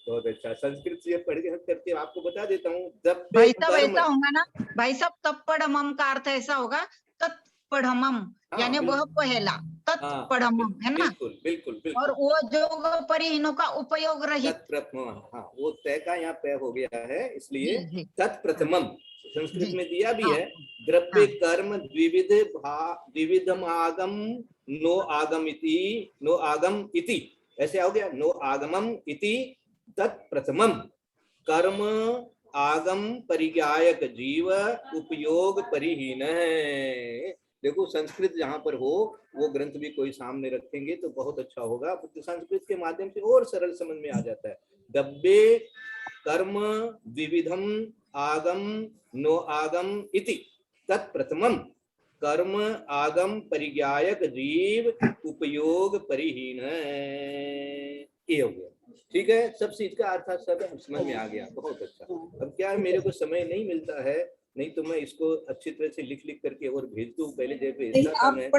बहुत अच्छा। संस्कृत से पढ़ के करके आपको बता देता हूँ। भाई साहब ऐसा होगा ना, भाई साहब तत्पढ़मम का अर्थ ऐसा होगा, तत्पढ़मम यानी वह पहला, तत्पढ़मम है ना, बिल्कुल बिल्कुल बिल्कुल। और वो जो परिहीनों का उपयोग रहित, तत्प्रथम, हाँ वो तय का यहाँ पे हो गया है, इसलिए तत्प्रथमम संस्कृत में दिया भी है। द्रव्य कर्म द्विविधम आगम नो आगम इति, नो आगम इति ऐसे हो गया, नो आगमम इति तत्प्रथमम कर्म आगम परिज्ञायक जीव उपयोग परिहीन। देखो संस्कृत जहां पर हो वो ग्रंथ भी कोई सामने रखेंगे तो बहुत अच्छा होगा, संस्कृत के माध्यम से और सरल समझ में आ जाता है। दब्बे कर्म द्विविधम आगम नो आगम इति तत्प्रथमम कर्म आगम परिज्ञायक जीव उपयोग परिहीन, ये हो गया। ठीक है, सब चीज का अर्थ सब समझ में आ गया, बहुत अच्छा। अब क्या है, मेरे को समय नहीं मिलता है, नहीं तो मैं इसको अच्छी तरह से लिख करके और भेज दूं। पहले जब भेजता था मैं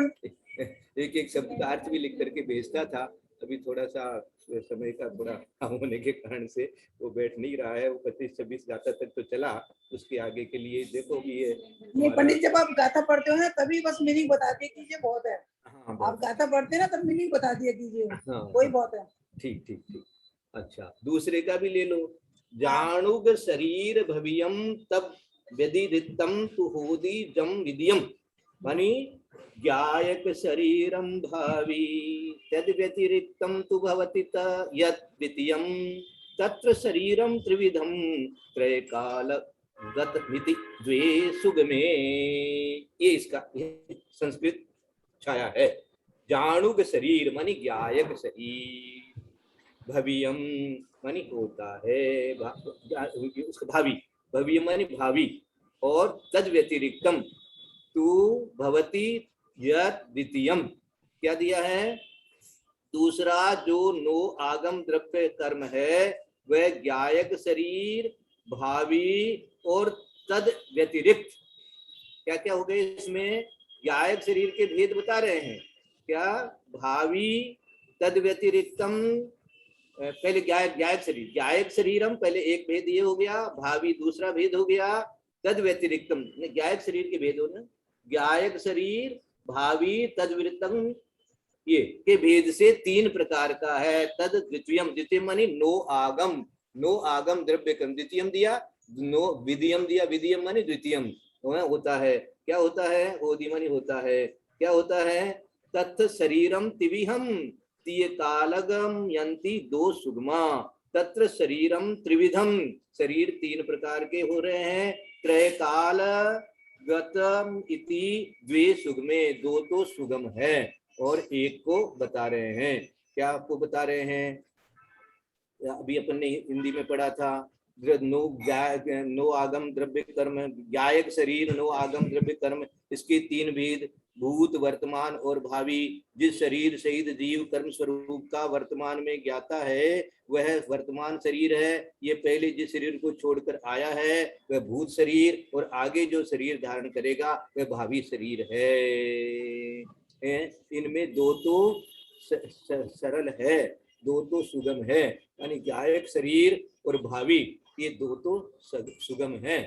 एक एक शब्द का अर्थ भी लिख करके भेजता था, अभी थोड़ा सा समय का थोड़ा काम होने के कारण से वो बैठ नहीं रहा है। वो 25-26 गाथा तक तो चला, उसके आगे के लिए देखो कि ये नहीं पंडित, जब आप गाथा पढ़ते हो ना तभी बस मीनिंग बता दिया कीजिए, बहुत है। हाँ, आप गाथा पढ़ते ना तब मीनिंग बता दिया कीजिए, कोई बहुत है। ठीक ठीक ठीक। अच्छा, दूसरे का भी ले लो। जाणुग शरीर भवियम तब व्यदिरिक्तम तु होदी जम विदियम, मानी ज्ञायक शरीरम भावी तद व्यतिरिक्तम तु भवति यत् द्वितीयम तत्र शरीरम त्रिविधम त्रय काल गत मिति द्वे सुगमे। ये इसका संस्कृत छाया है। जाणुग शरीर मानी ज्ञायक शरीर, भवियम मानी होता है, उसका भावी, भवियम मानी भावी, और तद व्यतिरिक्तम तू भवति यत् द्वितीयम, क्या दिया है, दूसरा जो नो आगम द्रव्य कर्म है वह ज्ञायक शरीर, भावी और तद व्यतिरिक्त। क्या क्या हो गए इसमें, ज्ञायक शरीर के भेद बता रहे हैं क्या, भावी तद व्यतिरिक्तम, पहले ज्ञायक शरीर, ज्ञायक शरीरम पहले एक भेद ये हो गया, भावी दूसरा भेद हो गया, तद व्यतिरिक्तम ज्ञायक शरीर के भेद हो ना, ज्ञायक शरीर भावी तद व्यतिरिक्तम, ये के भेद से 3 प्रकार का है। तद द्वितीयम, द्वितीयम मानी नो आगम, नो आगम द्रव्य कर्म, द्वितीयम दिया, नो विधियम दिया, विधियम मानी द्वितीयम होता है। क्या होता है, ओदी मानी होता है, क्या होता है, तत् शरीरम तिविहम तीय कालगम यंती दो सुगमा, तत्र शरीरम त्रिविधम, शरीर 3 प्रकार के हो रहे हैं, त्रय काल गतम इति द्वे सुगमे, 2 तो सुगम है और 1 को बता रहे हैं। क्या आपको बता रहे हैं, अभी अपन ने हिंदी में पढ़ा था, नो आगम द्रव्य कर्म, ज्ञायक शरीर नो आगम द्रव्य कर्म, इसके 3 भेद, भूत वर्तमान और भावी। जिस शरीर सहित जीव कर्म स्वरूप का वर्तमान में ज्ञाता है वह वर्तमान शरीर है। ये पहले जिस शरीर को छोड़कर आया है वह भूत शरीर, और आगे जो शरीर धारण करेगा वह भावी शरीर है। इनमें 2 तो सरल है, 2 तो सुगम है, यानी ज्ञायक शरीर और भावी ये 2 तो सुगम है,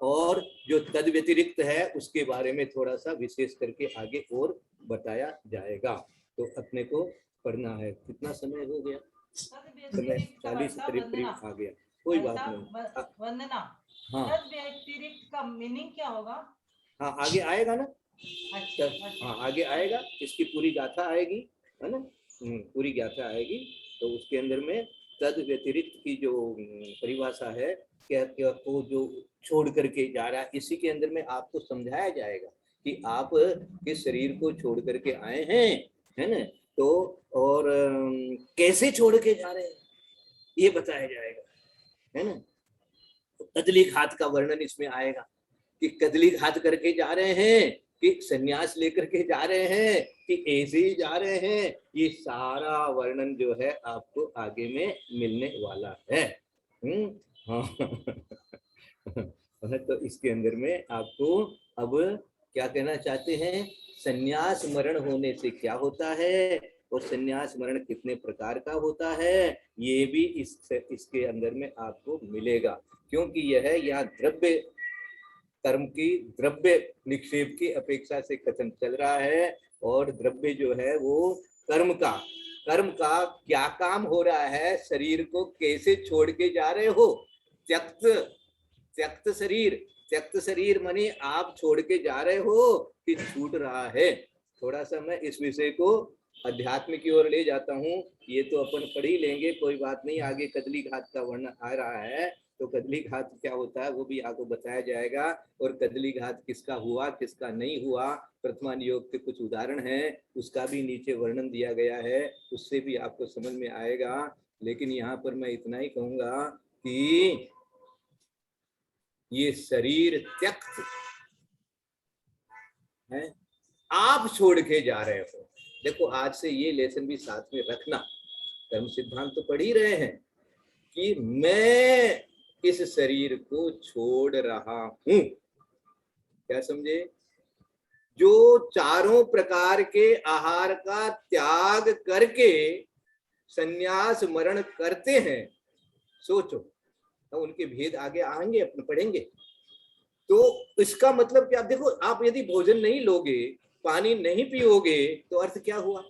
और जो तद व्यतिरिक्त है उसके बारे में थोड़ा सा विशेष करके आगे और बताया जाएगा। तो अपने को पढ़ना है। कितना समय हो गया, समय 40 करीब आ गया, कोई बात नहीं। वंदना, हाँ तद व्यतिरिक्त का मीनिंग क्या होगा? हाँ, आगे आएगा ना। अच्छा, हाँ आगे आएगा, इसकी पूरी गाथा आएगी, है ना। पूरी गाथा आएगी, तो उसके अंदर में तद व्यतिरिक्त की जो परिभाषा है, क्या क्या को जो छोड़ करके जा रहा है, इसी के अंदर में आपको समझाया जाएगा कि आप किस शरीर को छोड़ करके आए हैं, है ना। तो और कैसे छोड़ के जा रहे हैं ये बताया जाएगा, है ना। कदली घात का वर्णन इसमें आएगा कि कदली घात करके जा रहे हैं कि संन्यास लेकर के जा रहे हैं कि ऐसे ही जा रहे हैं, ये सारा वर्णन जो है आपको आगे में मिलने वाला है। हाँ तो इसके अंदर में आपको अब क्या कहना चाहते हैं, संन्यास मरण होने से क्या होता है और संन्यास मरण कितने प्रकार का होता है, ये भी इसके अंदर में आपको मिलेगा। क्योंकि यह यहाँ द्रव्य कर्म की द्रव्य निक्षेप की अपेक्षा से कथन चल रहा है, और द्रव्य जो है वो कर्म का क्या काम हो रहा है, शरीर को कैसे छोड़ के जा रहे हो। त्यक्त शरीर माने आप छोड़ के जा रहे हो कि छूट रहा है। थोड़ा सा मैं इस विषय को अध्यात्म की ओर ले जाता हूँ, ये तो अपन पढ़ ही लेंगे, कोई बात नहीं। आगे कदली घात का वर्णन आ रहा है, तो कदली घात क्या होता है वो भी आपको बताया जाएगा, और कदली घात किसका हुआ किसका नहीं हुआ, प्रथमान योग के कुछ उदाहरण हैं, उसका भी नीचे वर्णन दिया गया है, उससे भी आपको समझ में आएगा। लेकिन यहाँ पर मैं इतना ही कहूंगा कि ये शरीर त्यक्त है, आप छोड़ के जा रहे हो। देखो आज से ये लेसन भी साथ में रखना, कर्म सिद्धांत तो पढ़ ही रहे हैं कि मैं इस शरीर को छोड़ रहा हूं, क्या समझे। जो चारों प्रकार के आहार का त्याग करके संन्यास मरण करते हैं, सोचो, तो उनके भेद आगे आएंगे, अपन पढ़ेंगे। तो इसका मतलब क्या, देखो आप यदि भोजन नहीं लोगे, पानी नहीं पियोगे, तो अर्थ क्या हुआ,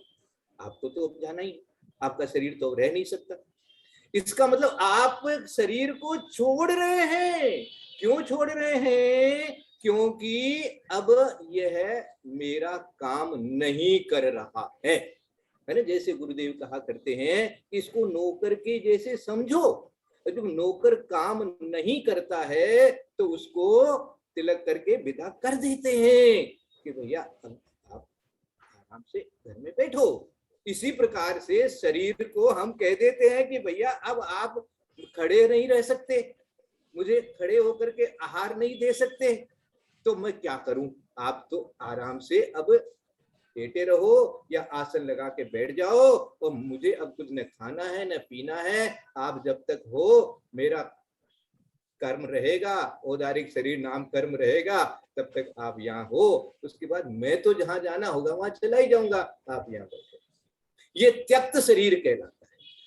आपको तो जाना ही, आपका शरीर तो रह नहीं सकता। इसका मतलब आप शरीर को छोड़ रहे हैं। क्यों छोड़ रहे हैं, क्योंकि अब यह मेरा काम नहीं कर रहा है ना। जैसे गुरुदेव कहा करते हैं, इसको नौकर के जैसे समझो। जब नौकर काम नहीं करता है तो उसको तिलक करके विदा कर देते हैं कि भैया आप आराम से घर में बैठो। इसी प्रकार से शरीर को हम कह देते हैं कि भैया अब आप खड़े नहीं रह सकते, मुझे खड़े होकर के आहार नहीं दे सकते, तो मैं क्या करूं, आप तो आराम से अब लेटे रहो या आसन लगा के बैठ जाओ, और मुझे अब कुछ न खाना है न पीना है। आप जब तक हो मेरा कर्म रहेगा, औदारिक शरीर नाम कर्म रहेगा, तब तक आप यहाँ हो। उसके बाद मैं तो जहां जाना होगा वहां चला ही जाऊंगा, आप यहाँ बैठे। ये त्यक्त शरीर कहलाता है,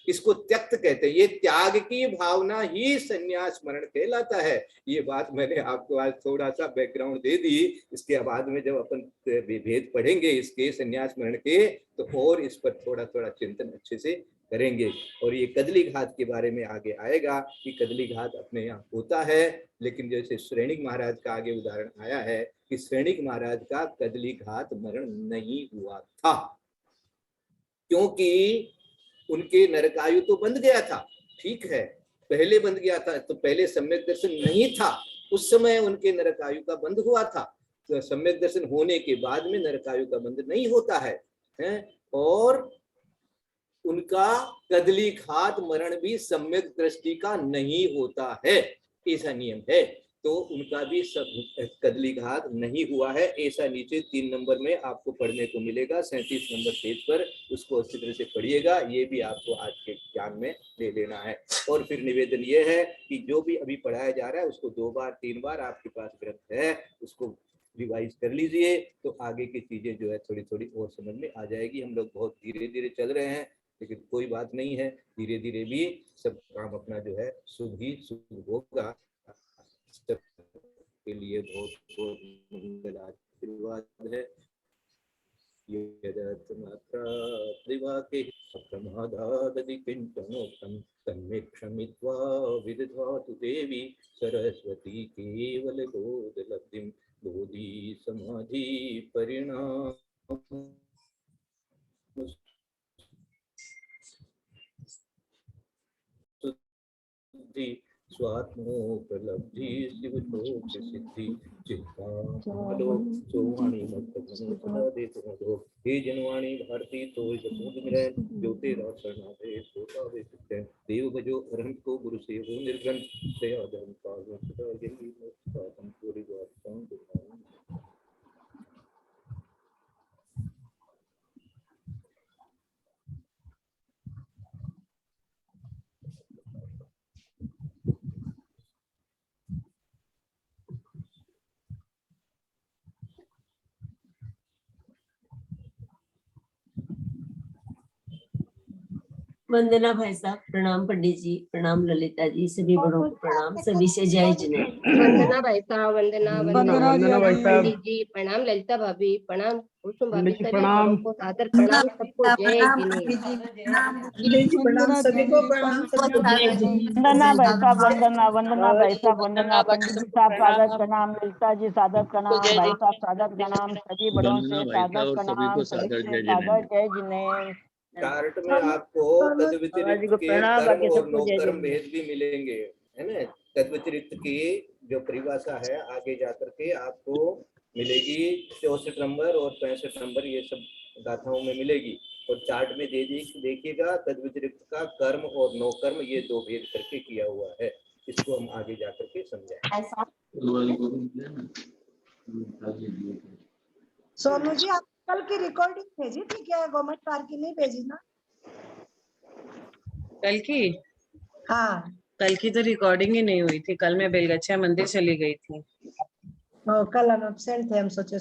इसको त्यक्त कहते हैं। ये त्याग की भावना ही संन्यास मरण कहलाता है। ये बात मैंने आपको आज थोड़ा सा बैकग्राउंड दे दी। इसके बाद में जब अपन भेद पढ़ेंगे इसके संन्यास मरण के, तो और इस पर थोड़ा थोड़ा चिंतन अच्छे से करेंगे। और ये कदली घात के बारे में आगे आएगा कि कदली घात अपने यहाँ होता है, लेकिन जैसे श्रेणिक महाराज का आगे उदाहरण आया है कि श्रेणिक महाराज का कदली घात मरण नहीं हुआ था, क्योंकि उनके नरकायु तो बंध गया था। ठीक है, पहले बंध गया था, तो पहले सम्यक दर्शन नहीं था, उस समय उनके नरकायु का बंध हुआ था। तो सम्यक दर्शन होने के बाद में नरकायु का बंध नहीं होता है। और उनका कदली घात मरण भी सम्यक दृष्टि का नहीं होता है, ऐसा नियम है। तो उनका भी कदली घात नहीं हुआ है, ऐसा नीचे 3 नंबर में आपको पढ़ने को मिलेगा, 37 नंबर पेज पर। उसको अच्छी तरह से पढ़िएगा, ये भी आपको आज के ज्ञान में ले लेना है। और फिर निवेदन ये है कि जो भी अभी पढ़ाया जा रहा है उसको 2 बार 3 बार, आपके पास ग्रंथ है उसको रिवाइज कर लीजिए, तो आगे की चीजें जो है थोड़ी थोड़ी और समझ में आ जाएगी। हम लोग बहुत धीरे धीरे चल रहे हैं, लेकिन कोई बात नहीं है, धीरे धीरे भी सब काम अपना जो है शुभ ही शुभ होगा। के लिए बहुत बहुत मंगल आशीर्वाद है। यदर्थमात्रा दिवाके प्रमादादि किंचनोक्तं तन्मे क्षमित्वा विदधातु देवी सरस्वती केवलबोधलब्धिं बोधि समाधि परिणाम सिद्धि स्वात्मोपलब्धि शिवलोक सिद्धि चित्तालो चौवाणी मतगुण सदा देतो हे जनवाणी भारती तो सपूत मिले जो तेरा शरणागत होता वे सिद्ध देव भजो अरहंत को गुरु से हो निर्गन दया धर्म पालन सदा यही मोक्ष पूरी बात वंदना भाई साहब, प्रणाम पंडित जी, प्रणाम ललिता जी, सभी बड़ों को प्रणाम, सभी से जय जिनेन्द्र। वंदना भाई साहब, वंदना पंडित जी, प्रणाम ललिता भाभी, प्रणाम कुसुम भाभी, सभी बड़ों को सादर प्रणाम, सबको जय जिनेन्द्र। प्रणाम सभी को, प्रणाम सभी को। वंदना भाई साहब, वंदना भाई साहब, वंदना पंडित जी साहब, सादर प्रणाम, ललिता जी सादर प्रणाम, भाई साहब सादर प्रणाम, सभी बड़ों से सादर प्रणाम, सभी से सादर जय जिनेन्द्र। चार्ट में आपको तद व्यतिरिक्त के कर्म और नो कर्म भेद भी मिलेंगे, है ना। तद व्यतिरिक्त की जो परिभाषा है आगे जाकर के आपको मिलेगी 64 नंबर और 65 नंबर, ये सब गाथाओं में मिलेगी। और चार्ट में देखिएगा तद व्यतिरिक्त का कर्म और नो कर्म ये दो भेद करके किया हुआ है। इसको हम आगे जाकर के समझाएंगे। सोनू जी, आप कल की रिकॉर्डिंग भेजी थी क्या? गवर्नमेंट कार की नहीं भेजी ना? कल की? हाँ, कल की तो रिकॉर्डिंग ही नहीं हुई थी। कल मैं बेलगछिया मंदिर चली गई थी। कल हम एब्सेंट थे, हम सोचे